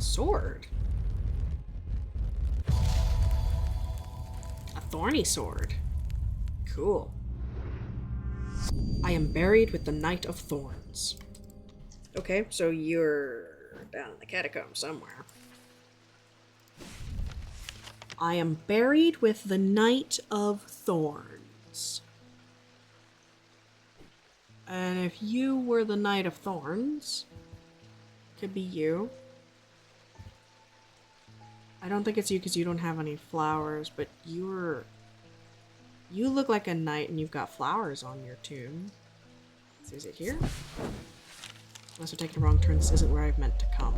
Sword. A thorny sword. Cool. I am buried with the Knight of Thorns. Okay, so you're down in the catacombs somewhere. I am buried with the Knight of Thorns. And if you were the Knight of Thorns, could be you. I don't think it's you because you don't have any flowers, but you look like a knight and you've got flowers on your tomb. So is it here? Unless we're taking a wrong turn, this isn't where I've meant to come.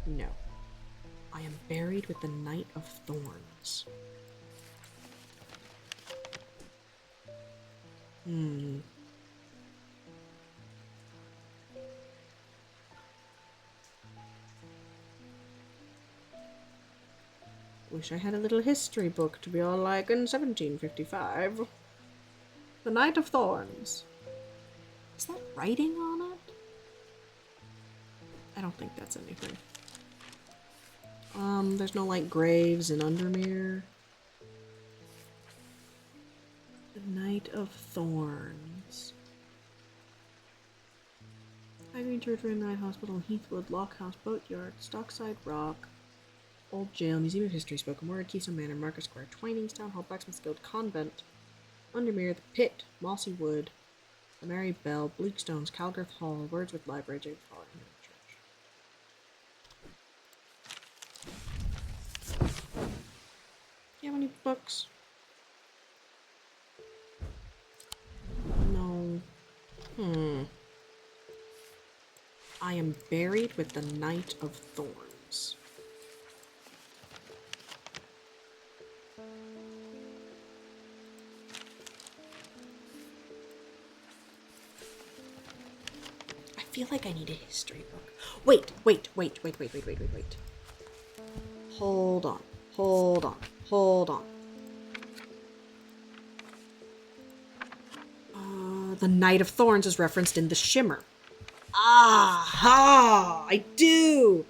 No. I am buried with the Knight of Thorns. Wish I had a little history book to be all like in 1755. The Knight of Thorns. Is that writing on it? I don't think that's anything. There's no like graves in Undermere. The Knight of Thorns. High Green Church, Knight Hospital, Heathwood, Lockhouse, Boatyard, Stockside Rock, Old Jail, Museum of History, Spoken Word, Keystone Manor, Market Square, Twinings, Town Hall, Blacksmith's Guild, Convent, Undermere, The Pit, Mossy Wood, The Mary Bell, Bleakstones, Calgarth Hall, Wordsworth Library, Jade Hall, and Church. Do you have any books? No. I am buried with the Knight of Thorns. I feel like I need a history book. Wait. Hold on. The Knight of Thorns is referenced in The Shimmer. Aha! I do!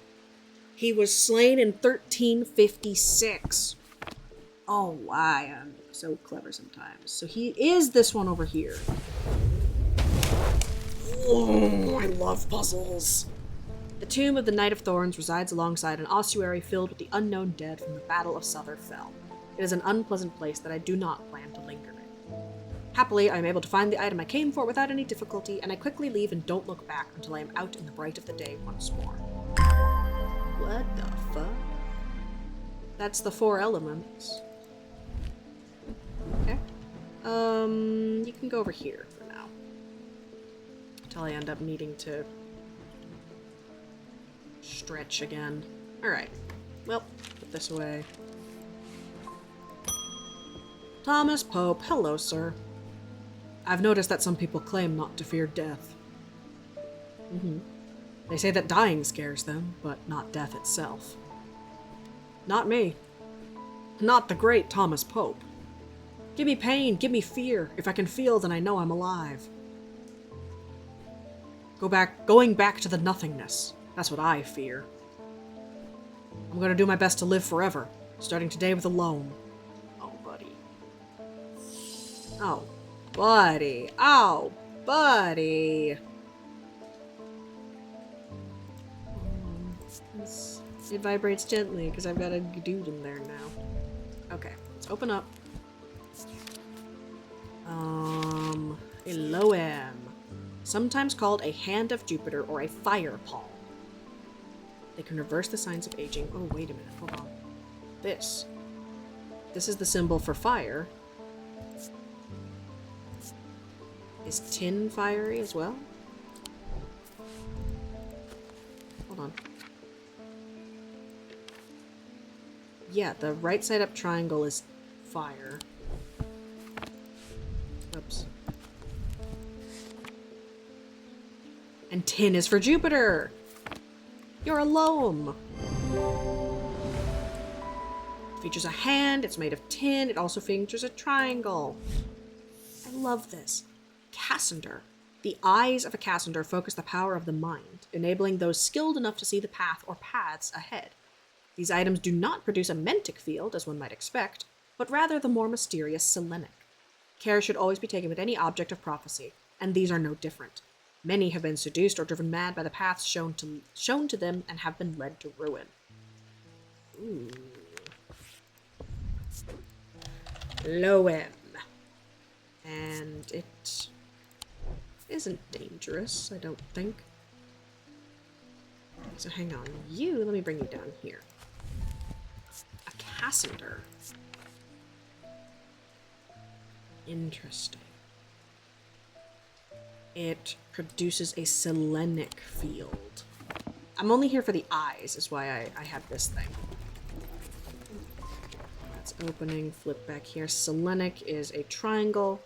He was slain in 1356. Oh, I am so clever sometimes. So he is this one over here. Oh, I love puzzles. The tomb of the Knight of Thorns resides alongside an ossuary filled with the unknown dead from the Battle of Sutherfell. It is an unpleasant place that I do not plan to linger in. Happily, I am able to find the item I came for without any difficulty, and I quickly leave and don't look back until I am out in the bright of the day once more. What the fuck? That's the 4 elements. Okay. You can go over here for now. Until I end up needing to stretch again. Alright. Well, put this away. Thomas Pope. Hello, sir. I've noticed that some people claim not to fear death. They say that dying scares them, but not death itself. Not me. Not the great Thomas Pope. Give me pain, give me fear. If I can feel, then I know I'm alive. Going back to the nothingness. That's what I fear. I'm gonna do my best to live forever, starting today with a loan. Oh, buddy. Oh, buddy. Oh, buddy. It vibrates gently because I've got a dude in there now. Okay, let's open up. Eloem. Sometimes called a hand of Jupiter or a fire palm. They can reverse the signs of aging. Oh, wait a minute. Hold on. This is the symbol for fire. Is tin fiery as well? Hold on. Yeah, the right side up triangle is fire. Oops. And tin is for Jupiter! You're a loam! It features a hand, it's made of tin, it also features a triangle. I love this. Cassander. The eyes of a Cassander focus the power of the mind, enabling those skilled enough to see the path or paths ahead. These items do not produce a mentic field, as one might expect, but rather the more mysterious selenic. Care should always be taken with any object of prophecy, and these are no different. Many have been seduced or driven mad by the paths shown to them and have been led to ruin. Ooh. Loem. And it isn't dangerous, I don't think. So hang on. Let me bring you down here. A Cassandra. Interesting. It produces a selenic field. I'm only here for the eyes, is why I have this thing. That's opening, flip back here. Selenic is a triangle,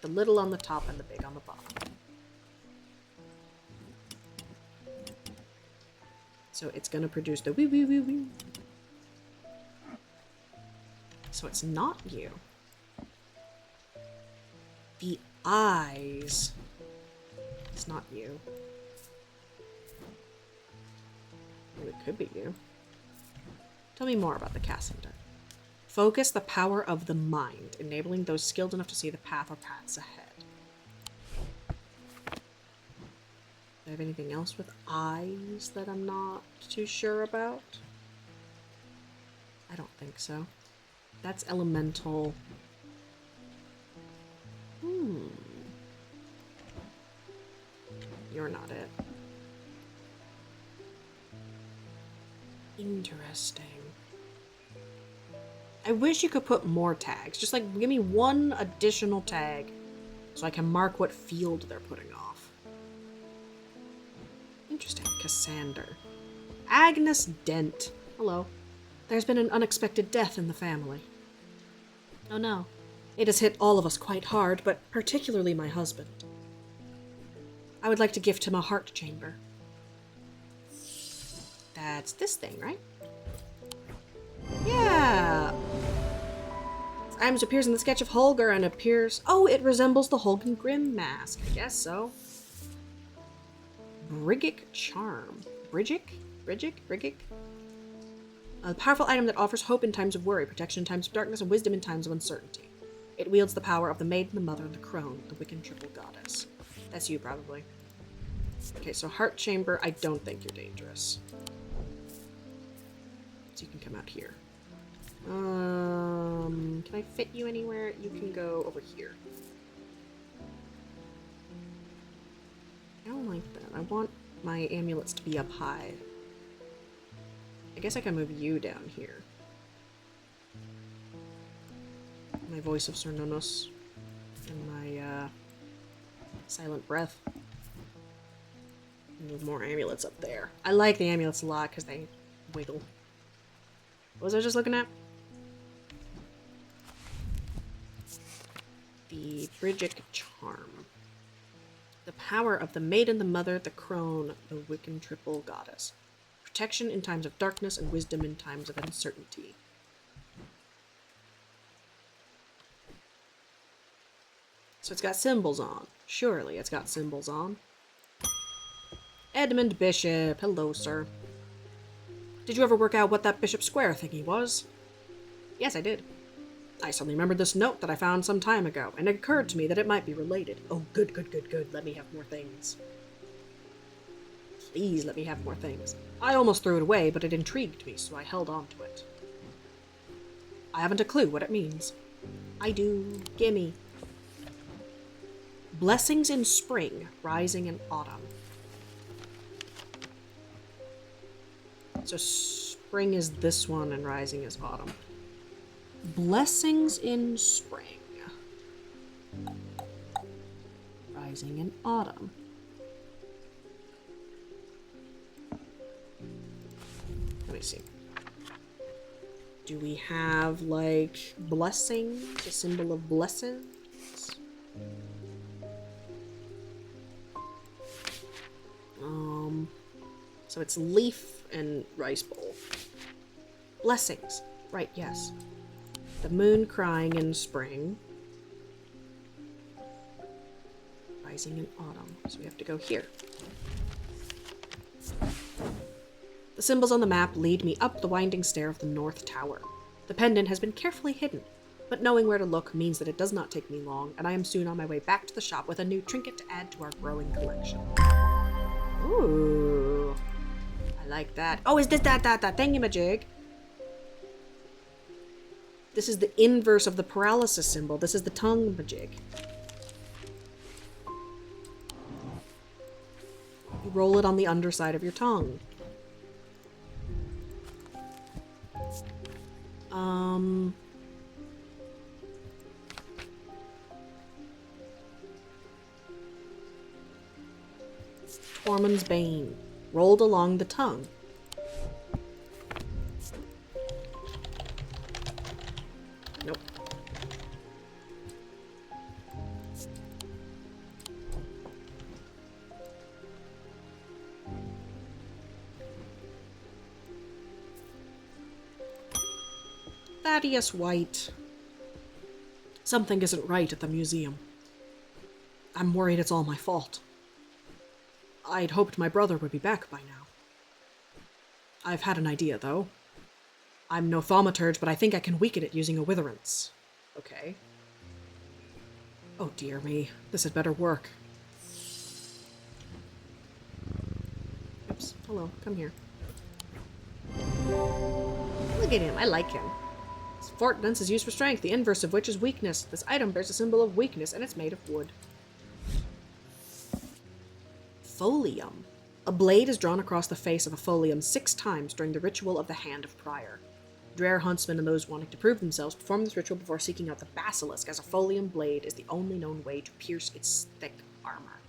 the little on the top and the big on the bottom. So it's gonna produce the wee wee wee wee. So it's not you. The eyes. It's not you. Well, it could be you. Tell me more about the Cassandra. Focus the power of the mind, enabling those skilled enough to see the path or paths ahead. Do I have anything else with eyes that I'm not too sure about? I don't think so. That's elemental. You're not it. Interesting. I wish you could put more tags. Just like give me one additional tag so I can mark what field they're putting off. Interesting. Cassander. Agnes Dent. Hello. There's been an unexpected death in the family. Oh no. It has hit all of us quite hard, but particularly my husband. I would like to gift him a heart chamber. That's this thing, right? Yeah! Items appears in the sketch of Holger and appears... Oh, it resembles the Holgen Grimm mask. I guess so. Brigic Charm. Brigic? A powerful item that offers hope in times of worry, protection in times of darkness, and wisdom in times of uncertainty. It wields the power of the maiden, the mother, and the crone, the Wiccan triple goddess. That's you, probably. Okay, so Heart Chamber, I don't think you're dangerous. So you can come out here. Can I fit you anywhere? You can go over here. I don't like that. I want my amulets to be up high. I guess I can move you down here. My Voice of Cernunnos. And my, Silent Breath. Move more amulets up there. I like the amulets a lot because they wiggle. What was I just looking at? The Brigic Charm. The power of the maiden, the mother, the crone, the Wiccan triple goddess. Protection in times of darkness and wisdom in times of uncertainty. So it's got symbols on. Surely it's got symbols on. Edmund Bishop. Hello, sir. Did you ever work out what that Bishop Square thingy was? Yes, I did. I suddenly remembered this note that I found some time ago, and it occurred to me that it might be related. Oh, good. Let me have more things. Please let me have more things. I almost threw it away, but it intrigued me, so I held on to it. I haven't a clue what it means. I do. Gimme. Blessings in spring, rising in autumn. So spring is this one and rising is autumn. Blessings in spring. Rising in autumn. Let me see. Do we have, like, blessings? A symbol of blessings? So it's leaf and rice bowl. Blessings. Right, yes. The moon crying in spring. Rising in autumn. So we have to go here. The symbols on the map lead me up the winding stair of the North Tower. The pendant has been carefully hidden, but knowing where to look means that it does not take me long, and I am soon on my way back to the shop with a new trinket to add to our growing collection. Ooh. I like that. Oh, is this that thingamajig? This is the inverse of the paralysis symbol. This is the tongue-majig. You roll it on the underside of your tongue. Tormund's Bane. Rolled along the tongue. Nope. Thaddeus White. Something isn't right at the museum. I'm worried it's all my fault. I'd hoped my brother would be back by now. I've had an idea, though. I'm no thaumaturge, but I think I can weaken it using a witherance. Okay. Oh dear me, this had better work. Oops, hello, come here. Look at him, I like him. This fortance is used for strength, the inverse of which is weakness. This item bears a symbol of weakness, and it's made of wood. Folium. A blade is drawn across the face of a folium 6 times during the ritual of the Hand of Prior. Rare huntsmen and those wanting to prove themselves perform this ritual before seeking out the basilisk, as a folium blade is the only known way to pierce its thick armor.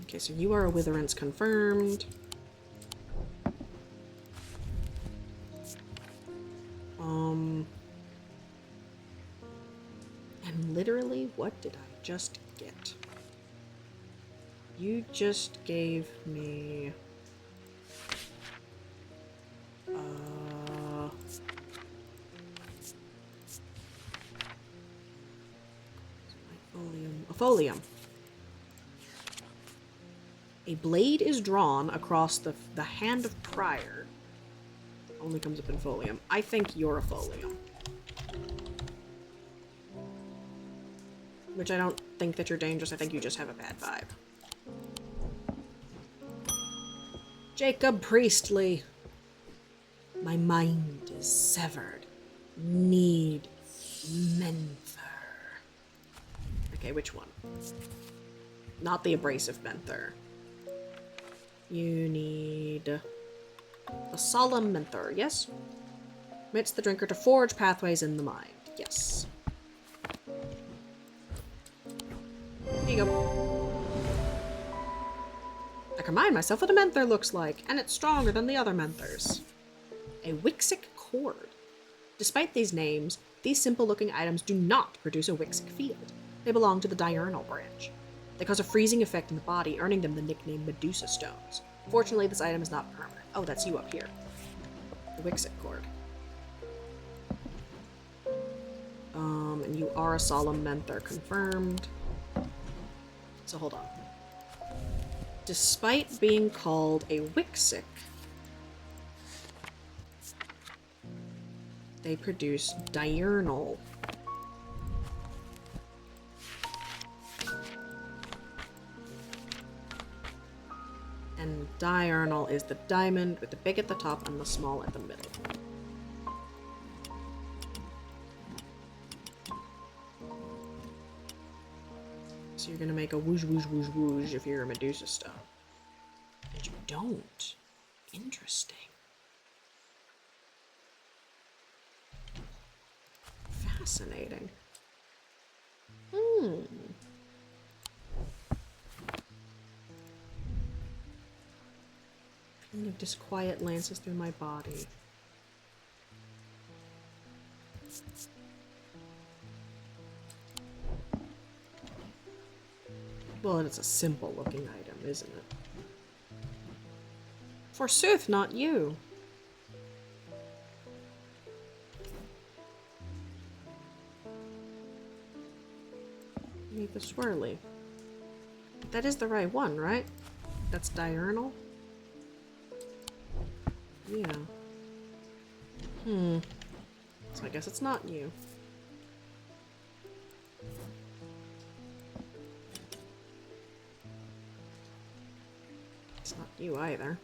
Okay, so you are a witherance confirmed. And literally, what did I just get? You just gave me... a folium. A blade is drawn across the Hand of Prior. Only comes up in folium. I think you're a folium. Which I don't think that you're dangerous, I think you just have a bad vibe. Jacob Priestley. My mind is severed. Need menther. Okay, which one? Not the abrasive menther. You need the solemn menther, yes? Permits the drinker to forge pathways in the mind, yes. Here you go. I can remind myself what a menther looks like, and it's stronger than the other menthers. A Wixic cord. Despite these names, these simple-looking items do not produce a Wixic field. They belong to the diurnal branch. They cause a freezing effect in the body, earning them the nickname Medusa Stones. Fortunately, this item is not permanent. Oh, that's you up here. The Wixic cord. And you are a solemn menther, confirmed. So hold on. Despite being called a Wixic, they produce diurnal. And diurnal is the diamond with the big at the top and the small at the middle. So you're gonna make a whoosh whoosh whoosh whoosh if you're a Medusa stone. And you don't. Interesting. Fascinating. Feeling of disquiet lances through my body. Well, it's a simple looking item, isn't it? Forsooth, not you. The swirly. But that is the right one, right? That's diurnal? Yeah. So I guess it's not you. It's not you either.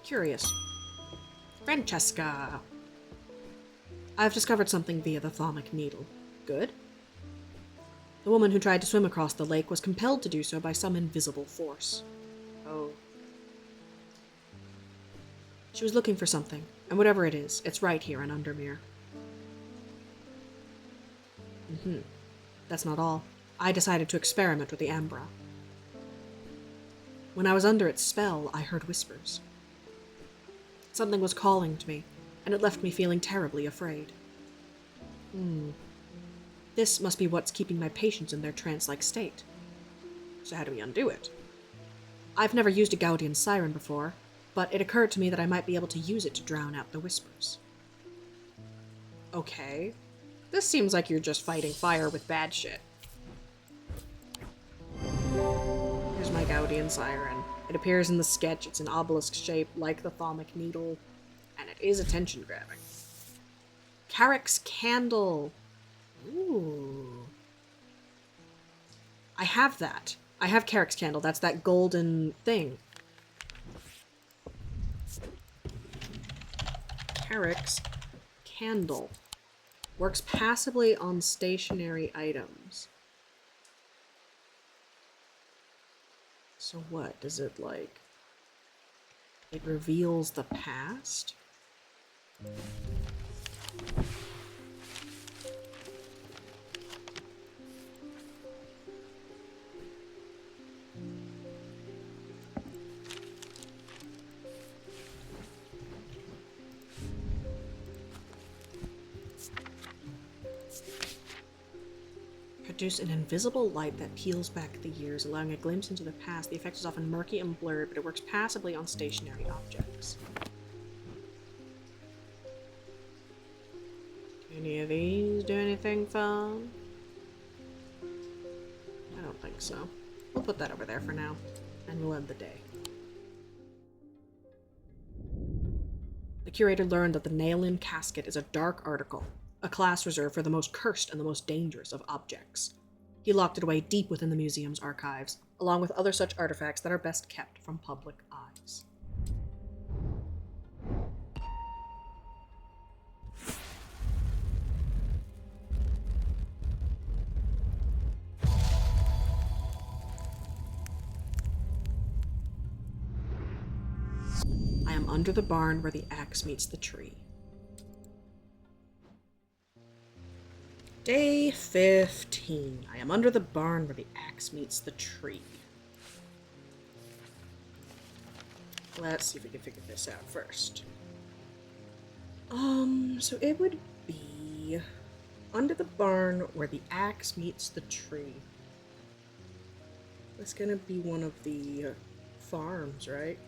Curious. Francesca! I've discovered something via the thalamic needle. Good. The woman who tried to swim across the lake was compelled to do so by some invisible force. Oh. She was looking for something, and whatever it is, it's right here in Undermere. That's not all. I decided to experiment with the Ambra. When I was under its spell, I heard whispers. Something was calling to me, and it left me feeling terribly afraid. This must be what's keeping my patients in their trance-like state. So how do we undo it? I've never used a Gaudian siren before, but it occurred to me that I might be able to use it to drown out the whispers. Okay. This seems like you're just fighting fire with bad shit. Here's my Gaudian siren. It appears in the sketch. It's an obelisk shape, like the thalamic needle, and it is attention-grabbing. Carrick's candle! Ooh. I have that. I have Carrick's candle. That's that golden thing. Carrick's candle. Works passively on stationary items. So what? Does it, like... It reveals the past? Produce an invisible light that peels back the years, allowing a glimpse into the past. The effect is often murky and blurred, but it works passively on stationary objects. Do any of these do anything fun? I don't think so. We'll put that over there for now, and we'll end the day. The curator learned that the nail-in casket is a dark article, a class reserved for the most cursed and the most dangerous of objects. He locked it away deep within the museum's archives, along with other such artifacts that are best kept from public eyes. I am under the barn where the axe meets the tree. Day 15. I am under the barn where the axe meets the tree. Let's see if we can figure this out first. So it would be under the barn where the axe meets the tree. That's gonna be one of the farms, right?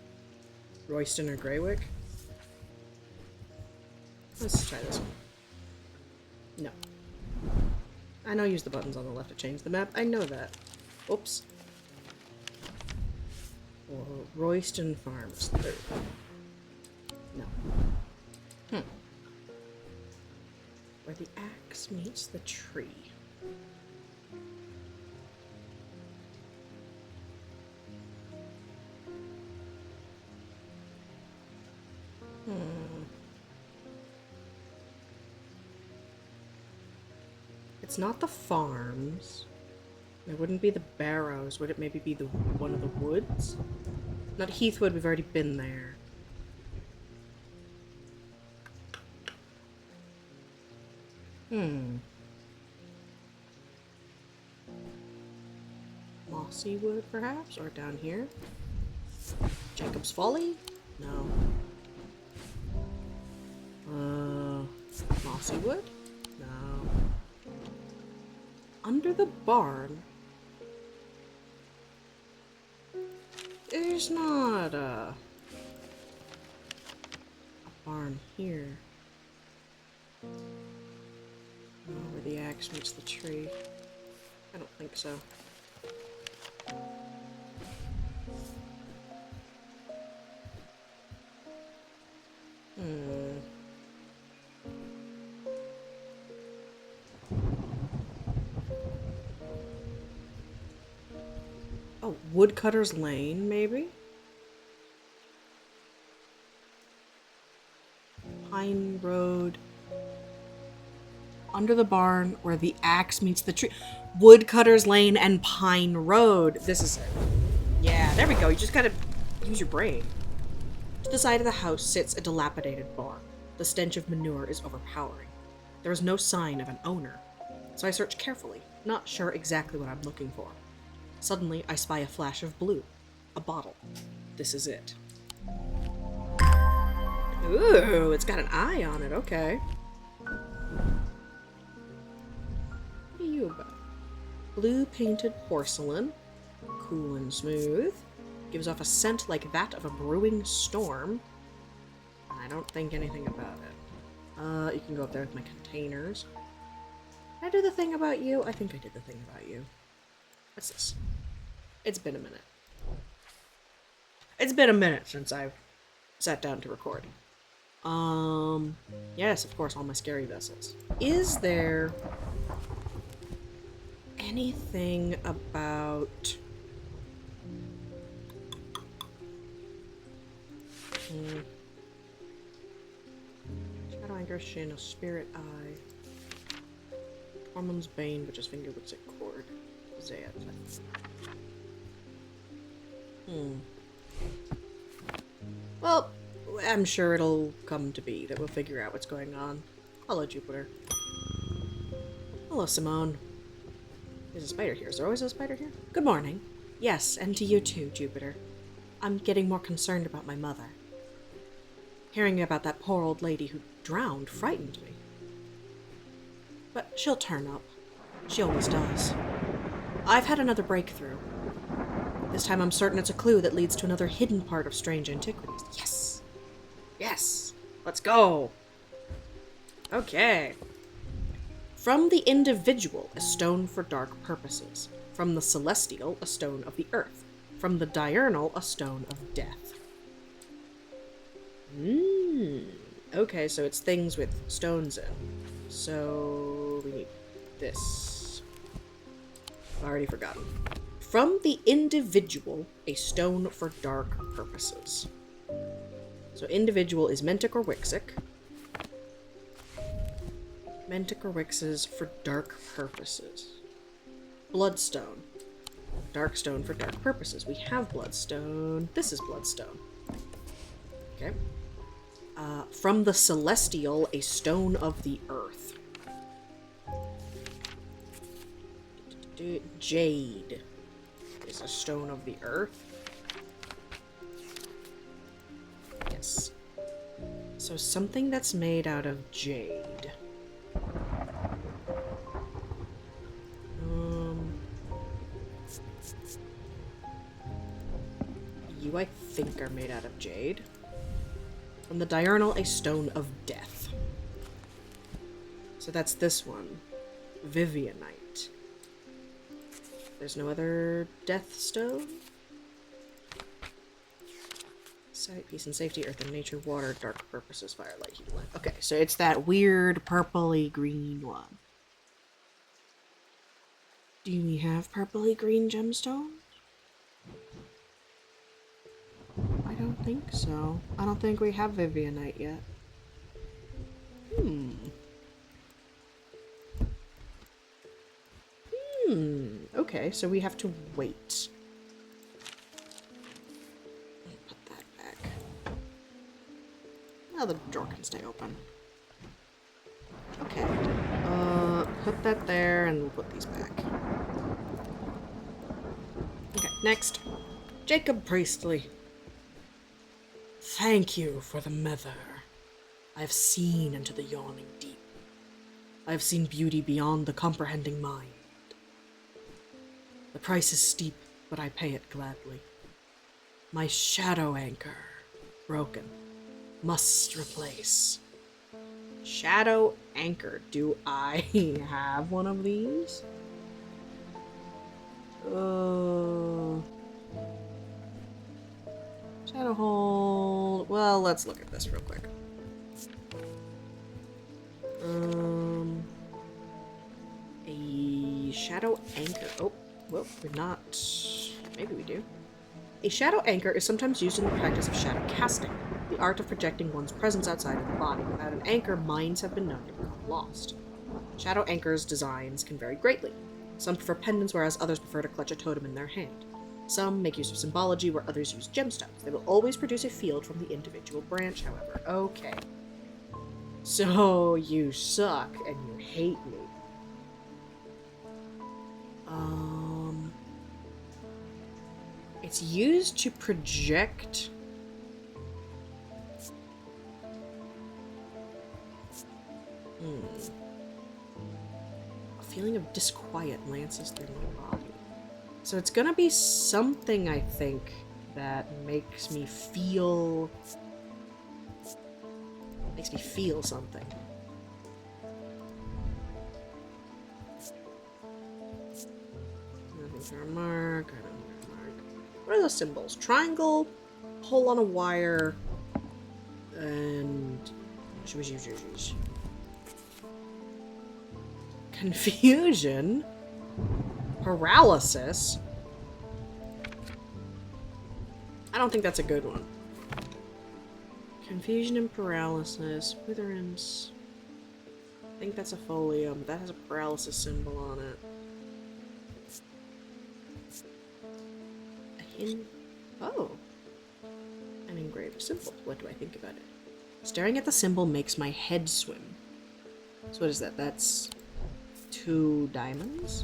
Royston or Greywick? Let's try this one. No. I know use the buttons on the left to change the map. I know that. Oops. Or Royston Farms 3. No. Where the axe meets the tree. It's not the farms. It wouldn't be the barrows. Would it maybe be the one of the woods? Not Heathwood, we've already been there. Mossy Wood, perhaps? Or down here? Jacob's Folly? No. Mossy Wood? No. Under the barn? There's not a barn here. Oh, where the axe axe meets the tree. I don't think so. Oh, Woodcutter's Lane, maybe? Pine Road. Under the barn where the axe meets the tree. Woodcutter's Lane and Pine Road. This is it. Yeah, there we go. You just gotta use your brain. To the side of the house sits a dilapidated barn. The stench of manure is overpowering. There is no sign of an owner. So I search carefully, not sure exactly what I'm looking for. Suddenly, I spy a flash of blue. A bottle. This is it. Ooh, it's got an eye on it. Okay. What are you about? Blue painted porcelain. Cool and smooth. Gives off a scent like that of a brewing storm. I don't think anything about it. You can go up there with my containers. Did I do the thing about you? I think I did the thing about you. What's this? It's been a minute. It's been a minute since I've sat down to record. Yes, of course, all my scary vessels. Is there anything about... Shadow Anchor, Shin, a Spirit Eye. Tormund's Bane, which is Fingerwood's Cord. Zayat. Well, I'm sure it'll come to be that we'll figure out what's going on. Hello, Jupiter. Hello, Simone. There's a spider here. Is there always a spider here? Good morning. Yes, and to you too, Jupiter. I'm getting more concerned about my mother. Hearing about that poor old lady who drowned frightened me. But she'll turn up. She always does. I've had another breakthrough. This time I'm certain it's a clue that leads to another hidden part of Strange Antiquities. Yes! Yes! Let's go! Okay. From the individual, a stone for dark purposes. From the celestial, a stone of the earth. From the diurnal, a stone of death. Okay, so it's things with stones in. So we need this. I've already forgotten. From the individual, a stone for dark purposes. So individual is Mentic or Wixic. Mentic or Wixes for dark purposes. Bloodstone. Dark stone for dark purposes. We have bloodstone. This is bloodstone. Okay. From the celestial, a stone of the earth. Jade is a stone of the earth. Yes. So something that's made out of jade. You, I think, are made out of jade. From the diurnal, a stone of death. So that's this one. Vivianite. There's no other death stone? Sight, peace and safety, earth and nature, water, dark purposes, fire, light, heat, light. Okay, so it's that weird purpley green one. Do we have purpley green gemstones? I don't think so. I don't think we have Vivianite yet. Okay, so we have to wait. Put that back. Now the door can stay open. Okay. Put that there and we'll put these back. Okay, next. Jacob Priestley. Thank you for the mether. I have seen into the yawning deep. I have seen beauty beyond the comprehending mind. The price is steep, but I pay it gladly. My shadow anchor, broken, must replace. Shadow anchor. Do I have one of these? Shadow hold. Well, let's look at this real quick. A shadow anchor. Oh, well, we're not. Maybe we do. A shadow anchor is sometimes used in the practice of shadow casting, the art of projecting one's presence outside of the body. Without an anchor, minds have been known to become lost. Shadow anchors' designs can vary greatly. Some prefer pendants, whereas others prefer to clutch a totem in their hand. Some make use of symbology, where others use gemstones. They will always produce a field from the individual branch, however. Okay. So, you suck, and you hate me. It's used to project... A feeling of disquiet lances through my body. So it's gonna be something, I think, that makes me feel something. Nothing to remark. I don't know. What are those symbols? Triangle, hole on a wire, and confusion, paralysis. I don't think that's a good one. Confusion and paralysis. Witherins. I think that's a folium. That has a paralysis symbol on it. Oh. An engraved symbol. What do I think about it? Staring at the symbol makes my head swim. So what is that? That's 2 diamonds?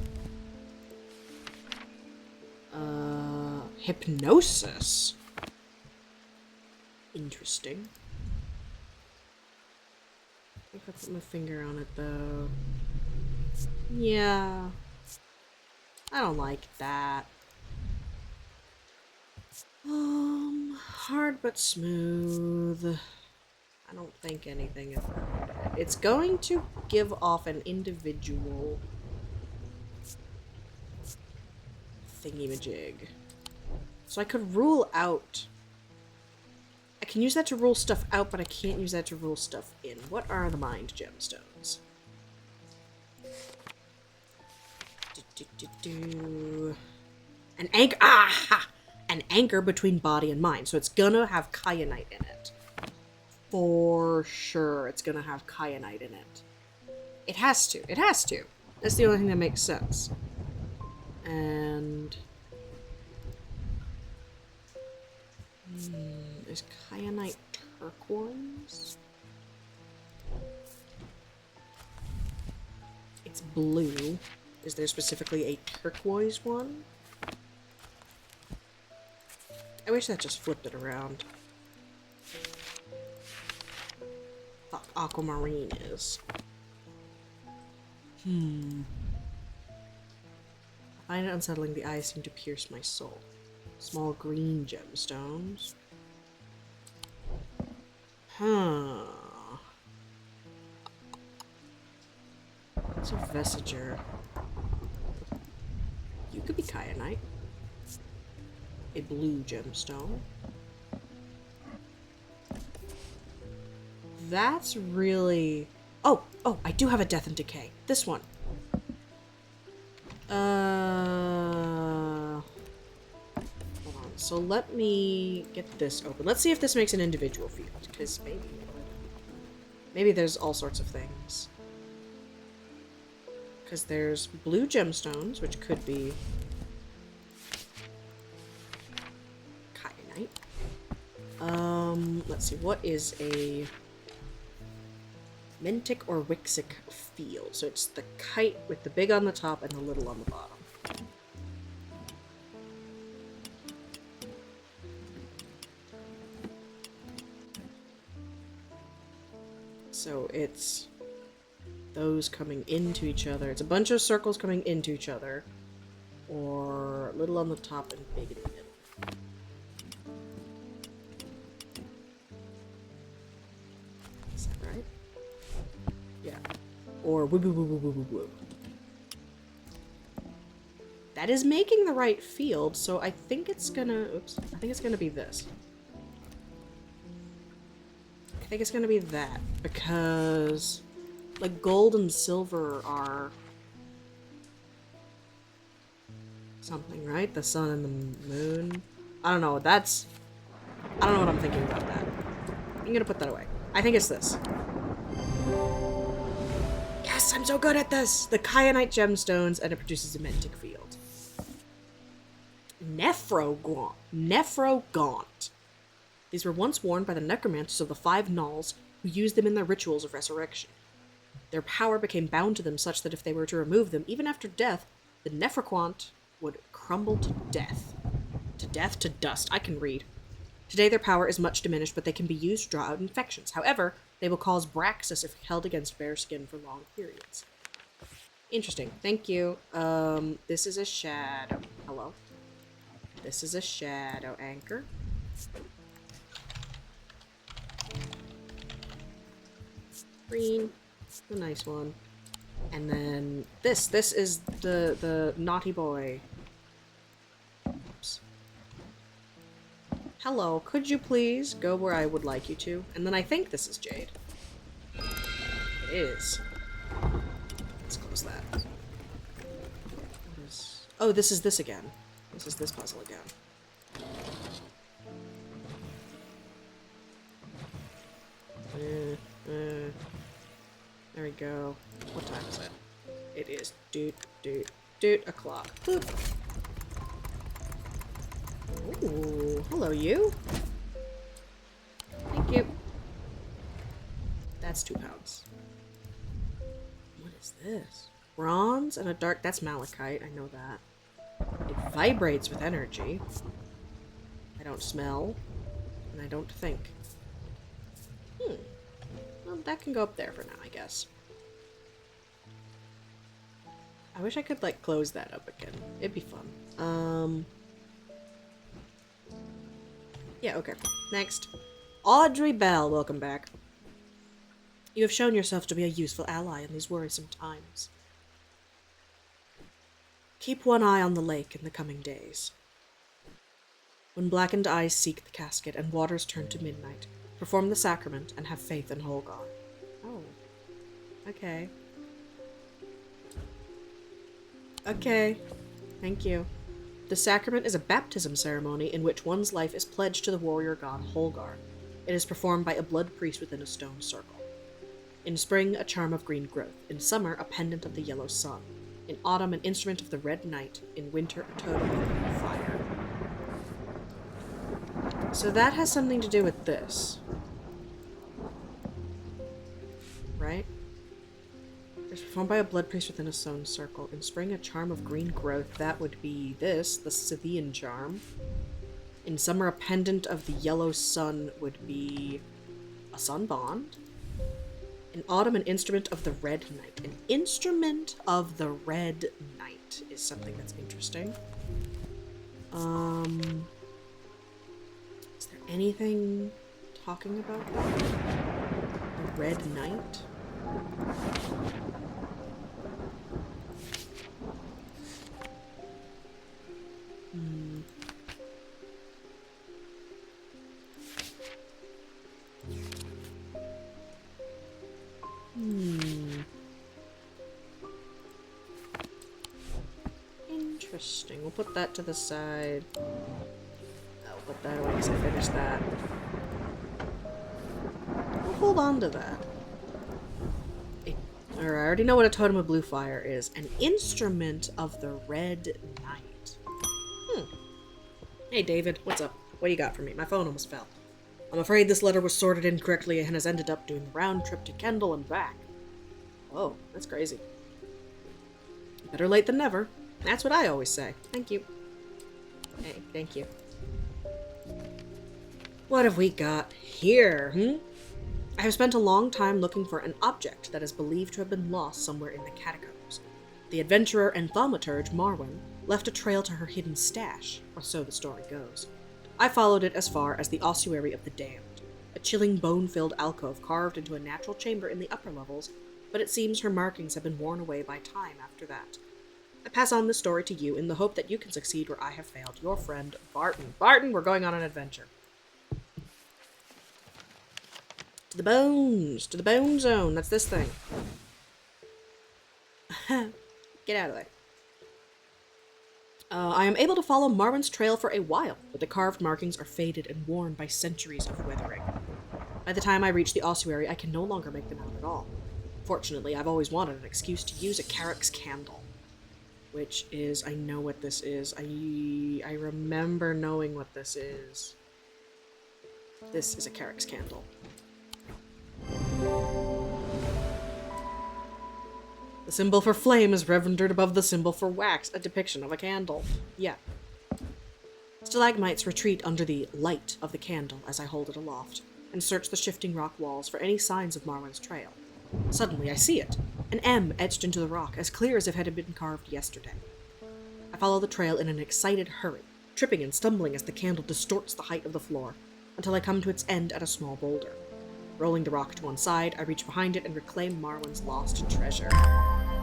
Hypnosis. Interesting. If I put my finger on it, though. Yeah. I don't like that. Hard but smooth. I don't think anything about it. It's going to give off an individual thingy-majig. So I could rule out... I can use that to rule stuff out, but I can't use that to rule stuff in. What are the mind gemstones? An anchor... Ah! An anchor between body and mind. So it's gonna have kyanite in it. For sure it's gonna have kyanite in it. It has to. It has to. That's the only thing that makes sense. And... is kyanite turquoise? It's blue. Is there specifically a turquoise one? I wish that just flipped it around. Fuck, aquamarine is. I find it unsettling. The eyes seem to pierce my soul. Small green gemstones. Huh. It's a vestiger. You could be kyanite. A blue gemstone. That's really... Oh, I do have a death and decay. This one. Hold on. So let me get this open. Let's see if this makes an individual field, because maybe there's all sorts of things. Because there's blue gemstones, which could be kyanite. Let's see, what is a Mentic or Wixic field? So it's the kite with the big on the top and the little on the bottom. So it's those coming into each other. It's a bunch of circles coming into each other. Or little on the top and big in the middle. Is that right? Or woo woo woo woo woo woo woo. That is making the right field, so I think it's gonna... Oops. I think it's gonna be this. I think it's gonna be that, because... Like, gold and silver are... something, right? The sun and the moon? I don't know, that's... I don't know what I'm thinking about that. I'm gonna put that away. I think it's this. Yes, I'm so good at this! The kyanite gemstones, and it produces a Mentic field. Nephrogaunt. These were once worn by the necromancers of the Five Gnolls, who used them in their rituals of resurrection. Their power became bound to them such that if they were to remove them, even after death, the Nephrogaunt would crumble to death. To dust. I can read. Today their power is much diminished, but they can be used to draw out infections. However, they will cause Braxis if held against bare skin for long periods. Interesting. Thank you. This is a shadow. Hello? This is a shadow anchor. Green. A nice one. And then this is the naughty boy. Oops. Hello, could you please go where I would like you to? And then I think this is jade. It is. Let's close that. Oh, this is this again. This is this puzzle again. There we go. What time is it? It is doot o'clock. Boop. Ooh, hello you. Thank you. That's 2 pounds. What is this? Bronze and a dark... That's malachite, I know that. It vibrates with energy. I don't smell. And I don't think. Well, that can go up there for now, I guess. I wish I could, like, close that up again. It'd be fun. Yeah, okay. Next. Audrey Bell, welcome back. You have shown yourself to be a useful ally in these worrisome times. Keep one eye on the lake in the coming days. When blackened eyes seek the casket and waters turn to midnight, perform the sacrament and have faith in Holgar. Oh. Okay. Okay. Thank you. The sacrament is a baptism ceremony in which one's life is pledged to the warrior god Holgar. It is performed by a blood priest within a stone circle. In spring, a charm of green growth. In summer, a pendant of the yellow sun. In autumn, an instrument of the red night. In winter, a totem of fire. So that has something to do with this. Right? It's performed by a blood priest within a stone circle. In spring, a charm of green growth. That would be this, the Scythian charm. In summer, a pendant of the yellow sun would be a sun bond. In autumn, an instrument of the red night. An instrument of the red night is something that's interesting. Is there anything talking about that? The red night? Interesting. We'll put that to the side. I'll put that away once I finish that. We'll hold on to that. I already know what a totem of blue fire is. An instrument of the red night. Hey David, what's up? What do you got for me? My phone almost fell. I'm afraid this letter was sorted incorrectly and has ended up doing the round trip to Kendall and back. Oh, that's crazy. Better late than never. That's what I always say. Thank you. Hey, thank you. What have we got here, I have spent a long time looking for an object that is believed to have been lost somewhere in the catacombs. The adventurer and thaumaturge, Marwen, left a trail to her hidden stash, or so the story goes. I followed it as far as the ossuary of the damned, a chilling bone-filled alcove carved into a natural chamber in the upper levels, but it seems her markings have been worn away by time after that. I pass on this story to you in the hope that you can succeed where I have failed. Your friend, Barton. Barton, we're going on an adventure. To the bones! To the bone zone! That's this thing. Get out of there. I am able to follow Marwyn's trail for a while, but the carved markings are faded and worn by centuries of weathering. By the time I reach the ossuary, I can no longer make them out at all. Fortunately, I've always wanted an excuse to use a Carrick's candle. Which is, I know what this is. I remember knowing what this is. This is a Carrick's candle. The symbol for flame is rendered above the symbol for wax, a depiction of a candle. Yeah. Stalagmites retreat under the light of the candle as I hold it aloft, and search the shifting rock walls for any signs of Marwyn's trail. Suddenly, I see it. An M etched into the rock, as clear as if it had been carved yesterday. I follow the trail in an excited hurry, tripping and stumbling as the candle distorts the height of the floor, until I come to its end at a small boulder. Rolling the rock to one side, I reach behind it and reclaim Marwyn's lost treasure.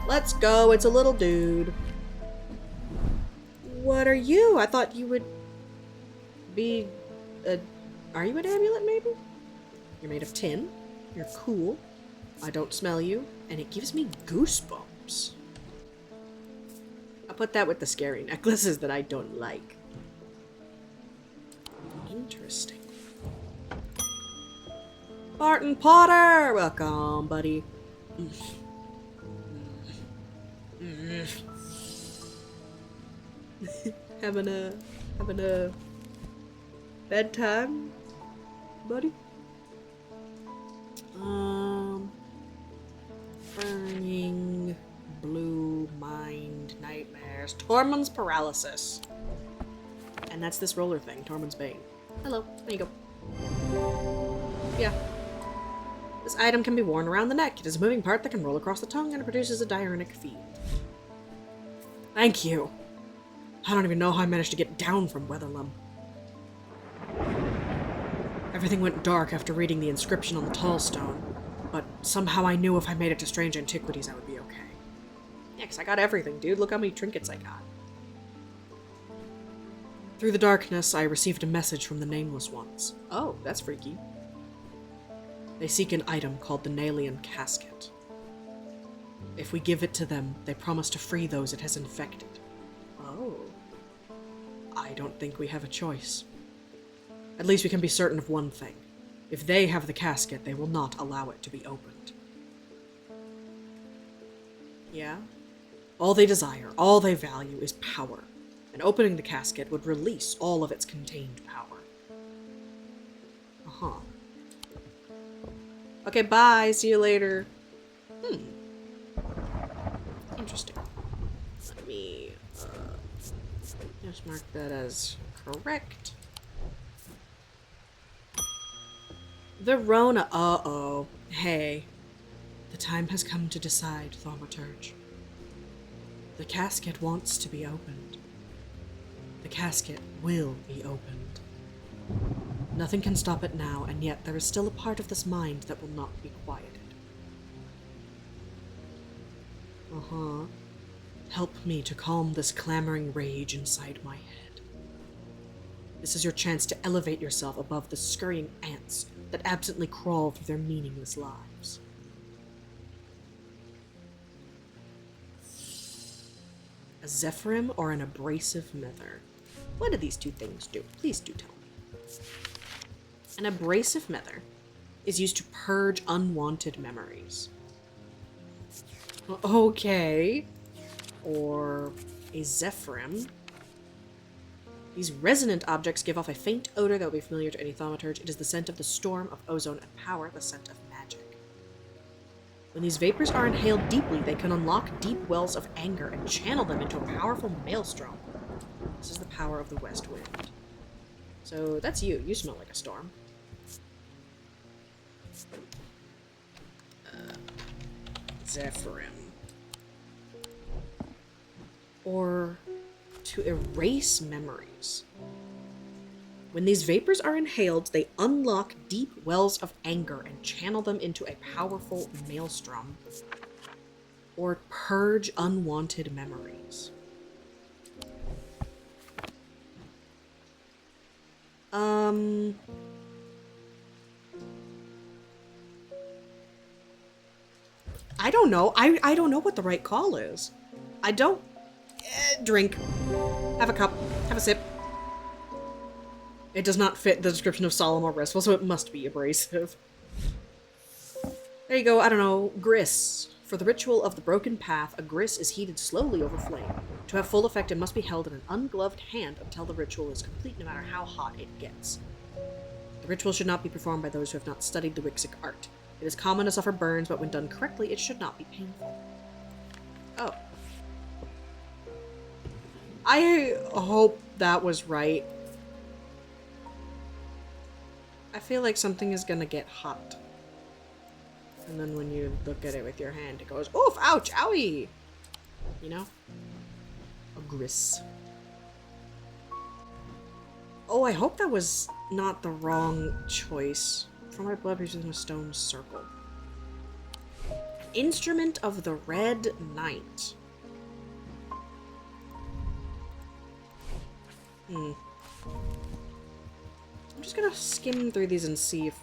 Let's go, it's a little dude. What are you? I thought you would be a... Are you an amulet, maybe? You're made of tin. You're cool. I don't smell you, and it gives me goosebumps. I'll put that with the scary necklaces that I don't like. Interesting. Barton Potter! Welcome, buddy. Having a bedtime, buddy? Burning blue mind nightmares. Tormund's paralysis. And that's this roller thing, Tormund's Bane. Hello, there you go. Yeah. This item can be worn around the neck. It is a moving part that can roll across the tongue and it produces a diurnal field. Thank you. I don't even know how I managed to get down from Weatherlum. Everything went dark after reading the inscription on the tall stone, but somehow I knew if I made it to Strange Antiquities I would be okay. Yeah, 'cause I got everything, dude. Look how many trinkets I got. Through the darkness, I received a message from the Nameless Ones. Oh, that's freaky. They seek an item called the Nalian Casket. If we give it to them, they promise to free those it has infected. Oh. I don't think we have a choice. At least we can be certain of one thing. If they have the casket, they will not allow it to be opened. Yeah? All they desire, all they value is power, and opening the casket would release all of its contained power. Uh-huh. Okay, bye. See you later. Interesting. Let me just mark that as correct. Verona. Uh-oh. Hey. The time has come to decide, Thaumaturge. The casket wants to be opened. The casket will be opened. Nothing can stop it now, and yet there is still a part of this mind that will not be quieted. Uh-huh. Help me to calm this clamoring rage inside my head. This is your chance to elevate yourself above the scurrying ants that absently crawl through their meaningless lives. A Zephyrim or an abrasive mither? What do these two things do? Please do tell me. An abrasive mither is used to purge unwanted memories. Okay. Or a Zephyrim. These resonant objects give off a faint odor that will be familiar to any thaumaturge. It is the scent of the storm, of ozone and power, the scent of magic. When these vapors are inhaled deeply, they can unlock deep wells of anger and channel them into a powerful maelstrom. This is the power of the west wind. So that's you. You smell like a storm. Zephyrim. Or to erase memories. When these vapors are inhaled, they unlock deep wells of anger and channel them into a powerful maelstrom. or purge unwanted memories. I don't know. I don't know what the right call is. I don't... drink. Have a cup. Have a sip. It does not fit the description of solemn or restful, so it must be abrasive. There you go, I don't know. Grist. For the ritual of the broken path, a grist is heated slowly over flame. To have full effect, it must be held in an ungloved hand until the ritual is complete, no matter how hot it gets. The ritual should not be performed by those who have not studied the Wixic art. It is common to suffer burns, but when done correctly, it should not be painful. Oh. I hope that was right. I feel like something is gonna get hot. And then when you look at it with your hand, it goes, oof, ouch, owie! You know? A gris. Oh, I hope that was not the wrong choice. For my blood pressure in a stone circle. Instrument of the Red Knight. I'm just gonna skim through these and see if...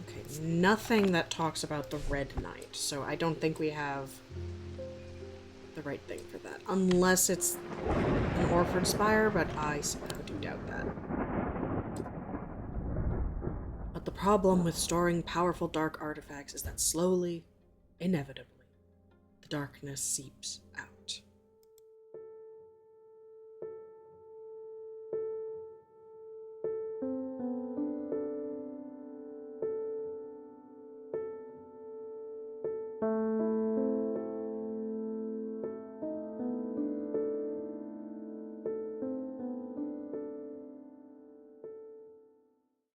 Okay, nothing that talks about the Red Knight, so I don't think we have the right thing for that. Unless it's an Orphan Spire, but I somehow do doubt that. But the problem with storing powerful dark artifacts is that slowly, inevitably, the darkness seeps out.